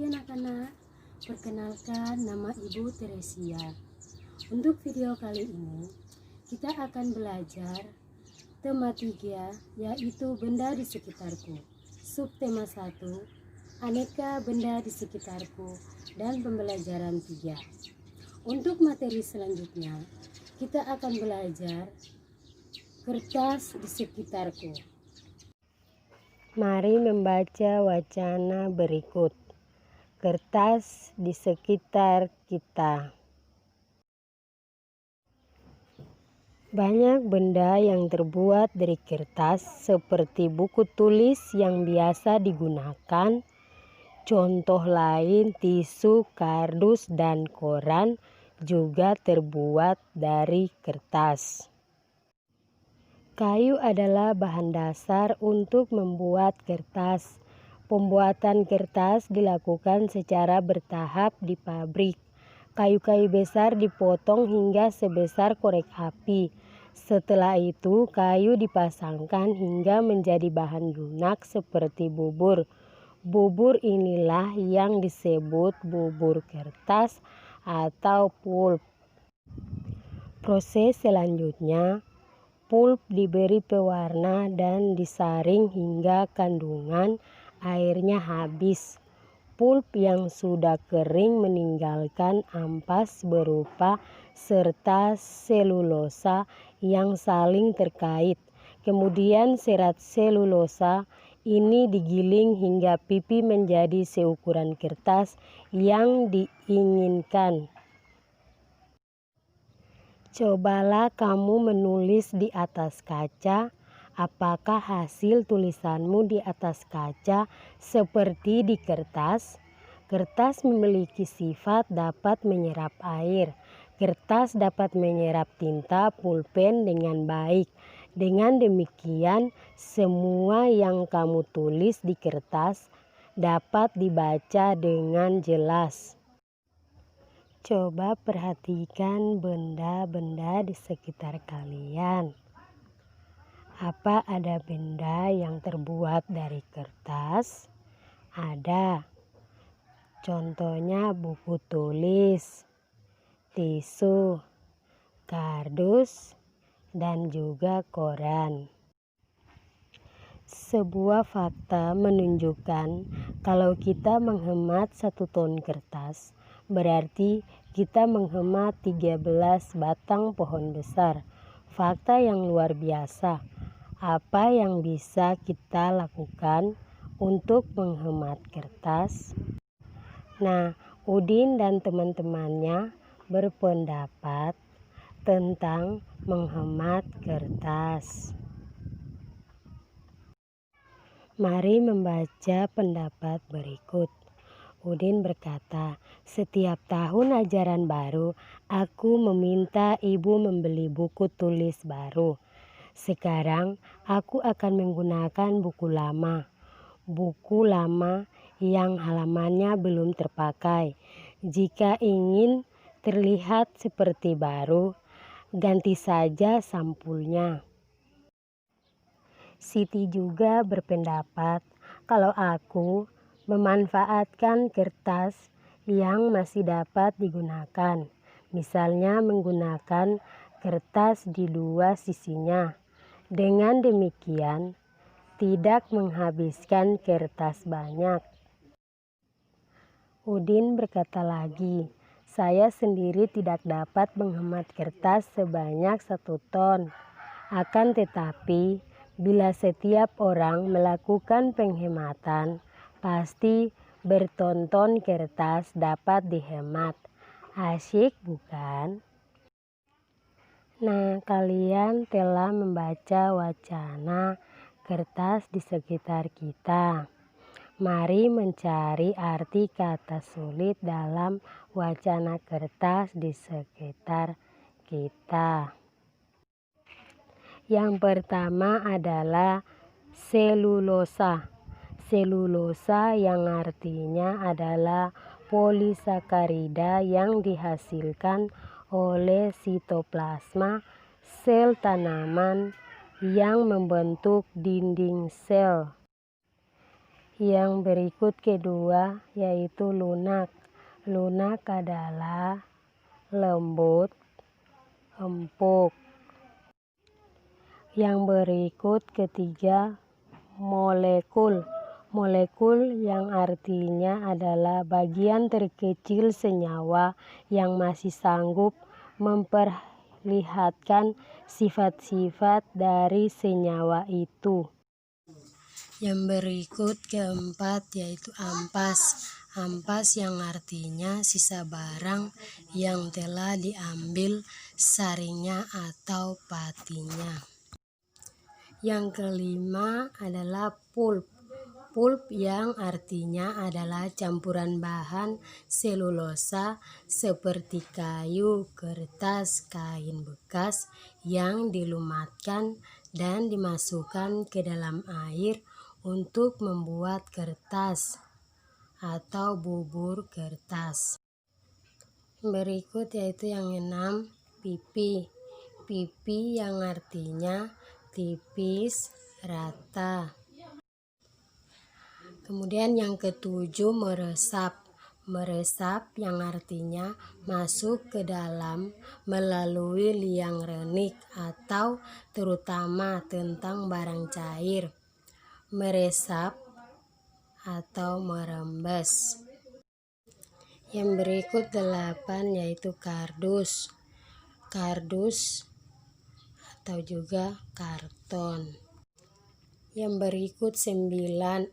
anak-anak, perkenalkan nama Ibu Teresia. Untuk video kali ini, kita akan belajar tema 3, yaitu benda di sekitarku. Subtema 1, aneka benda di sekitarku, dan pembelajaran 3. Untuk materi selanjutnya, kita akan belajar kertas di sekitarku. Mari membaca wacana berikut. Kertas di sekitar kita. Banyak benda yang terbuat dari kertas seperti buku tulis yang biasa digunakan. Contoh lain, tisu, kardus, dan koran juga terbuat dari kertas. Kayu adalah bahan dasar untuk membuat kertas. Pembuatan kertas dilakukan secara bertahap di pabrik. Kayu-kayu besar dipotong hingga sebesar korek api. Setelah itu, kayu dipasangkan hingga menjadi bahan lunak seperti bubur. Bubur inilah yang disebut bubur kertas atau pulp. Proses selanjutnya, pulp diberi pewarna dan disaring hingga kandungan airnya habis. Pulp yang sudah kering meninggalkan ampas berupa serta selulosa yang saling terkait. Kemudian serat selulosa ini digiling hingga pipi menjadi seukuran kertas yang diinginkan. Cobalah kamu menulis di atas kaca. Apakah hasil tulisanmu di atas kaca seperti di kertas? Kertas memiliki sifat dapat menyerap air. Kertas dapat menyerap tinta pulpen dengan baik. Dengan demikian, semua yang kamu tulis di kertas dapat dibaca dengan jelas. Coba perhatikan benda-benda di sekitar kalian. Apa ada benda yang terbuat dari kertas? Ada. Contohnya buku tulis, tisu, kardus, dan juga koran. Sebuah fakta menunjukkan kalau kita menghemat 1 ton kertas, berarti kita menghemat 13 batang pohon besar. Fakta yang luar biasa. Apa yang bisa kita lakukan untuk menghemat kertas? Nah, Udin dan teman-temannya berpendapat tentang menghemat kertas. Mari membaca pendapat berikut. Udin berkata, setiap tahun ajaran baru, aku meminta ibu membeli buku tulis baru. Sekarang aku akan menggunakan buku lama. Buku lama yang halamannya belum terpakai. Jika ingin terlihat seperti baru, ganti saja sampulnya. Siti juga berpendapat kalau aku memanfaatkan kertas yang masih dapat digunakan. Misalnya menggunakan kertas di 2 sisinya. Dengan demikian, tidak menghabiskan kertas banyak. Udin berkata lagi, saya sendiri tidak dapat menghemat kertas sebanyak 1 ton. Akan tetapi, bila setiap orang melakukan penghematan, pasti bertonton kertas dapat dihemat. Asyik bukan? Nah, kalian telah membaca wacana kertas di sekitar kita. Mari mencari arti kata sulit dalam wacana kertas di sekitar kita. Yang pertama adalah selulosa. Selulosa yang artinya adalah polisakarida yang dihasilkan oleh sitoplasma sel tanaman yang membentuk dinding sel. Yang berikut kedua yaitu lunak. Lunak adalah lembut, empuk. Yang berikut ketiga molekul. Molekul yang artinya adalah bagian terkecil senyawa yang masih sanggup memperlihatkan sifat-sifat dari senyawa itu. Yang berikut keempat yaitu ampas. Ampas yang artinya sisa barang yang telah diambil saringnya atau patinya. Yang kelima adalah pulp. Pulp yang artinya adalah campuran bahan selulosa seperti kayu, kertas, kain bekas yang dilumatkan dan dimasukkan ke dalam air untuk membuat kertas atau bubur kertas. Berikut yaitu yang keenam, pipi. Pipi yang artinya tipis, rata. Kemudian yang ketujuh meresap. Meresap yang artinya masuk ke dalam melalui liang renik atau terutama tentang barang cair. Meresap atau merembes. Yang berikut 8 yaitu kardus. Kardus atau juga karton. Yang berikut 9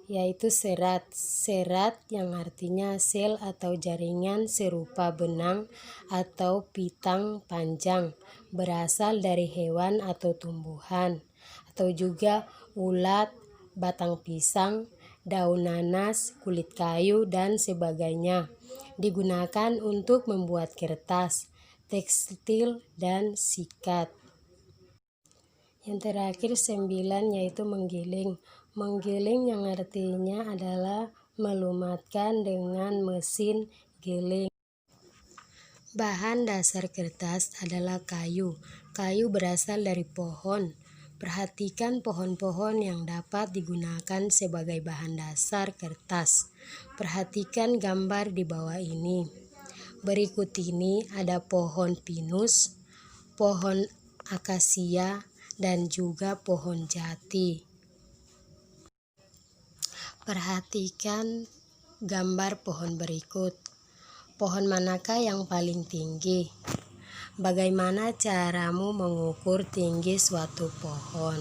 yaitu serat. Serat yang artinya sel atau jaringan serupa benang atau pitang panjang berasal dari hewan atau tumbuhan, atau juga ulat, batang pisang, daun nanas, kulit kayu, dan sebagainya. Digunakan untuk membuat kertas, tekstil, dan sikat. Yang terakhir 9 yaitu menggiling. Menggiling yang artinya adalah melumatkan dengan mesin giling. Bahan dasar kertas adalah kayu. Kayu berasal dari pohon. Perhatikan pohon-pohon yang dapat digunakan sebagai bahan dasar kertas. Perhatikan gambar di bawah ini. Berikut ini ada pohon pinus, pohon akasia, dan juga pohon jati. Perhatikan gambar pohon berikut. Pohon manakah yang paling tinggi? Bagaimana caramu mengukur tinggi suatu pohon?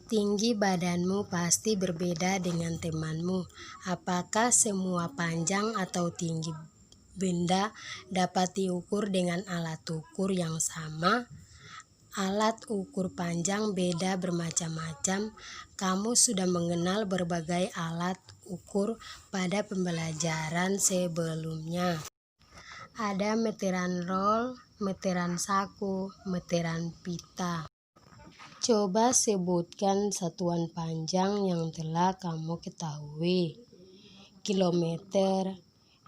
Tinggi badanmu pasti berbeda dengan temanmu. Apakah semua panjang atau tinggi benda dapat diukur dengan alat ukur yang sama? Alat ukur panjang beda bermacam-macam. Kamu sudah mengenal berbagai alat ukur pada pembelajaran sebelumnya. Ada meteran roll, meteran saku, meteran pita. Coba sebutkan satuan panjang yang telah kamu ketahui. Kilometer,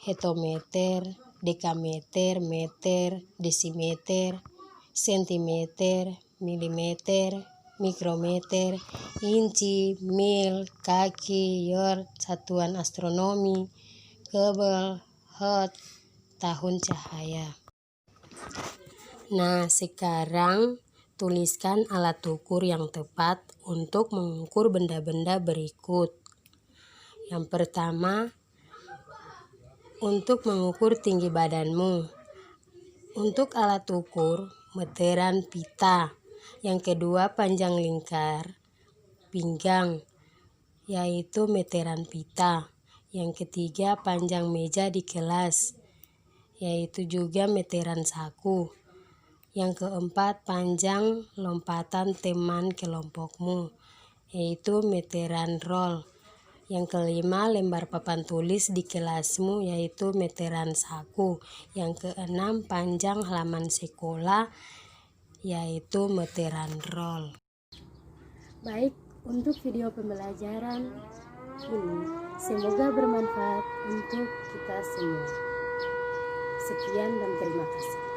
hektometer, dekameter, meter, desimeter, sentimeter, milimeter, mikrometer, inci, mil, kaki, yard, satuan astronomi, Hubble, Hertz, tahun cahaya. Nah, sekarang tuliskan alat ukur yang tepat untuk mengukur benda-benda berikut. Yang pertama, untuk mengukur tinggi badanmu. Untuk alat ukur, meteran pita. Yang kedua, panjang lingkar pinggang, yaitu meteran pita. Yang ketiga, panjang meja di kelas, yaitu juga meteran saku. Yang keempat, panjang lompatan teman kelompokmu, yaitu meteran roll. Yang kelima, lembar papan tulis di kelasmu, yaitu meteran saku. Yang keenam, panjang halaman sekolah, yaitu meteran roll. Baik, untuk video pembelajaran ini semoga bermanfaat untuk kita semua. Sekian dan terima kasih.